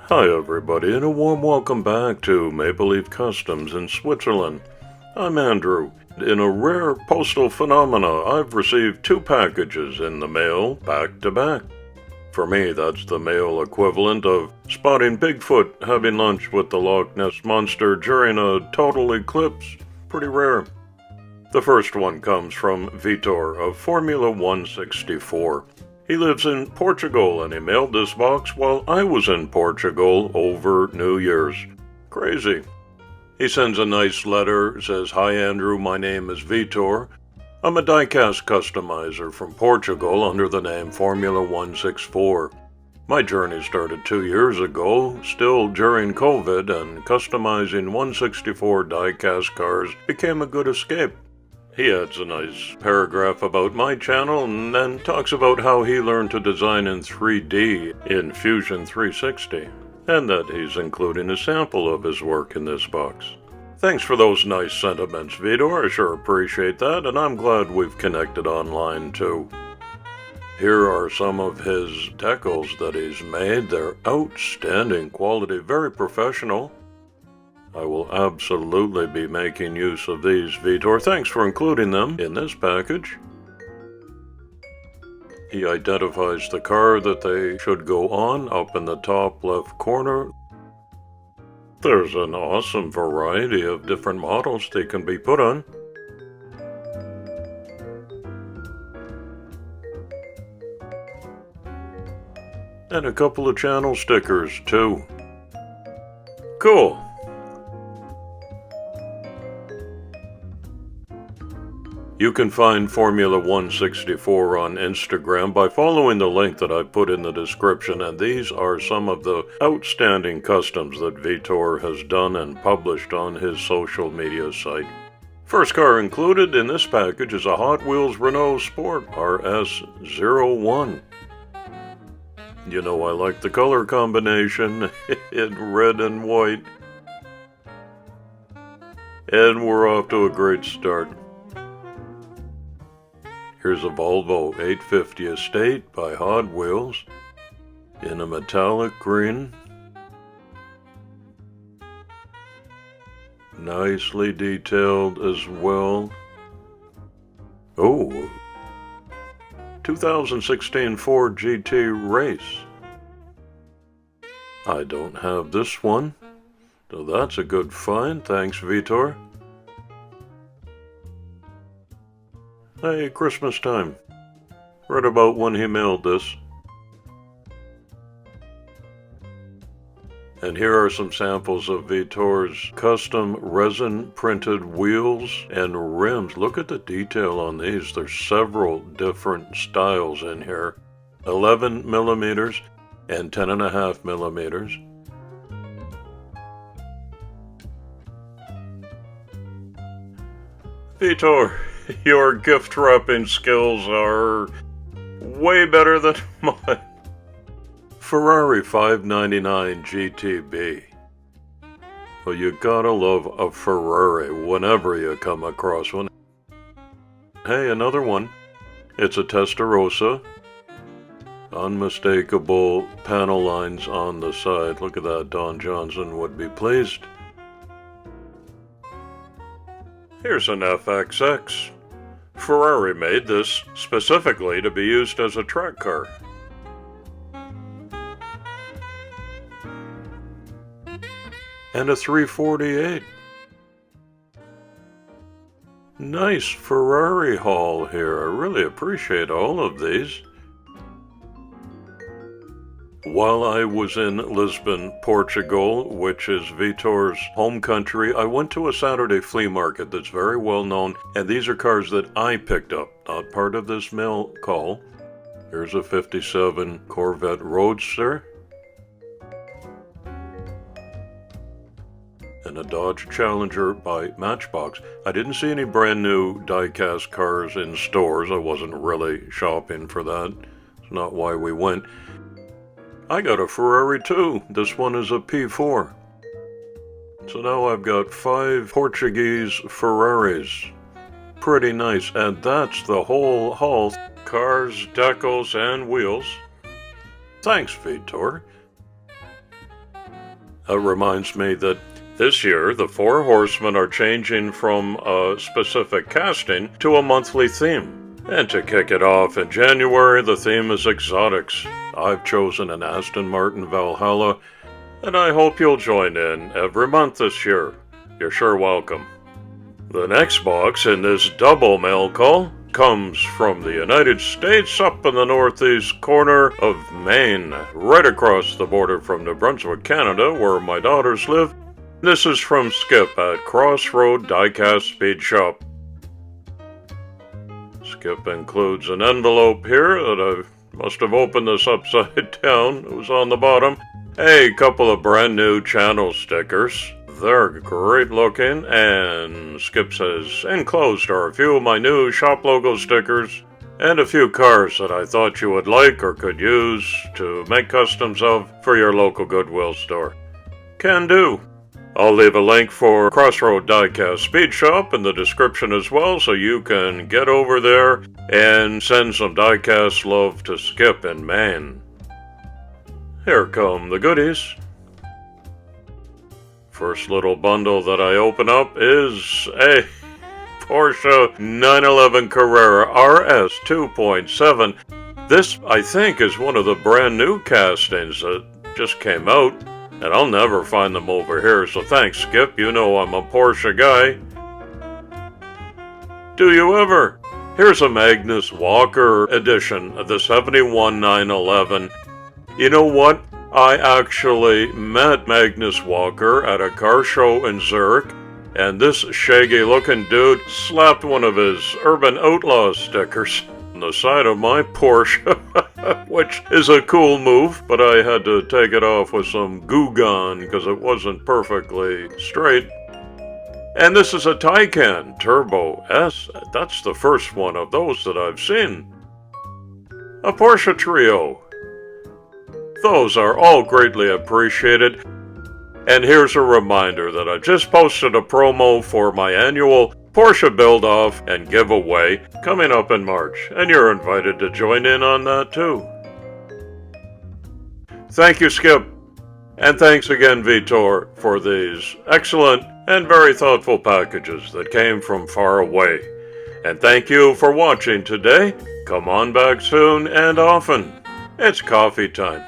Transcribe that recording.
Hi everybody, and a warm welcome back to MapleLeaf Customs in Switzerland. I'm Andrew. In a rare postal phenomena, I've received 2 packages in the mail back to back. For me, that's the mail equivalent of spotting Bigfoot having lunch with the Loch Ness Monster during a total eclipse. Pretty rare. The first one comes from Vitor of Formula 164. He lives in Portugal, and he mailed this box while I was in Portugal over New Year's. Crazy. He sends a nice letter, says, "Hi Andrew, my name is Vitor. I'm a diecast customizer from Portugal under the name Formula 164. My journey started 2 years ago, still during COVID, and customizing 164 diecast cars became a good escape." He adds a nice paragraph about my channel and then talks about how he learned to design in 3D in Fusion 360, and that he's including a sample of his work in this box. Thanks for those nice sentiments, Vitor. I sure appreciate that, and I'm glad we've connected online too. Here are some of his decals that he's made. They're outstanding quality, very professional. I will absolutely be making use of these, Vitor. Thanks for including them in this package. He identifies the car that they should go on up in the top left corner. There's an awesome variety of different models they can be put on. And a couple of channel stickers, too. Cool. You can find Formula 164 on Instagram by following the link that I put in the description, and these are some of the outstanding customs that Vitor has done and published on his social media site. First car included in this package is a Hot Wheels Renault Sport RS01. You know I like the color combination in red and white. And we're off to a great start. Here's a Volvo 850 Estate by Hot Wheels in a metallic green. Nicely detailed as well. Oh, 2016 Ford GT Race. I don't have this one, so that's a good find. Thanks, Vitor. Hey, Christmas time. Right about when he mailed this. And here are some samples of Vitor's custom resin printed wheels and rims. Look at the detail on these. There's several different styles in here. 11 millimeters and 10.5 millimeters. Vitor, your gift wrapping skills are way better than mine. Ferrari 599 GTB. Well, you gotta love a Ferrari whenever you come across one. Hey, another one. It's a Testarossa. Unmistakable panel lines on the side. Look at that, Don Johnson would be pleased. Here's an FXX. Ferrari made this specifically to be used as a track car. And a 348. Nice Ferrari haul here. I really appreciate all of these. While I was in Lisbon, Portugal, which is Vitor's home country, I went to a Saturday flea market that's very well known, and these are cars that I picked up, not part of this mail call. Here's a 57 Corvette Roadster, and a Dodge Challenger by Matchbox. I didn't see any brand new diecast cars in stores. I wasn't really shopping for that. It's not why we went. I got a Ferrari too. This one is a P4. So now I've got 5 Portuguese Ferraris. Pretty nice. And that's the whole haul. Cars, decals, and wheels. Thanks, Vitor. reminds me that this year the Four Horsemen are changing from a specific casting to a monthly theme. And to kick it off in January, the theme is Exotics. I've chosen an Aston Martin Valhalla, and I hope you'll join in every month this year. You're sure welcome. The next box in this double mail call comes from the United States up in the northeast corner of Maine, right across the border from New Brunswick, Canada, where my daughters live. This is from Skip at Crossroad Diecast Speed Shop. Skip includes an envelope here that I must have opened this upside down. It was on the bottom. A couple of brand new channel stickers. They're great looking, and Skip says, enclosed are a few of my new shop logo stickers and a few cars that I thought you would like or could use to make customs of for your local Goodwill store. Can do. I'll leave a link for Crossroad Diecast Speed Shop in the description as well, so you can get over there and send some diecast love to Skip in Maine. Here come the goodies. First little bundle that I open up is a Porsche 911 Carrera RS 2.7. This, I think, is one of the brand new castings that just came out, and I'll never find them over here, so thanks, Skip. You know I'm a Porsche guy. Do you ever? Here's a Magnus Walker edition of the 71 911. You know what? I actually met Magnus Walker at a car show in Zurich, and this shaggy-looking dude slapped one of his Urban Outlaw stickers on the side of my Porsche, which is a cool move, but I had to take it off with some Goo Gone because it wasn't perfectly straight. And this is a Taycan Turbo S. That's the first one of those that I've seen. A Porsche Trio. Those are all greatly appreciated. And here's a reminder that I just posted a promo for my annual Porsche build-off and giveaway coming up in March, and you're invited to join in on that too. Thank you, Skip. And thanks again, Vitor, for these excellent and very thoughtful packages that came from far away. And thank you for watching today. Come on back soon and often. It's coffee time.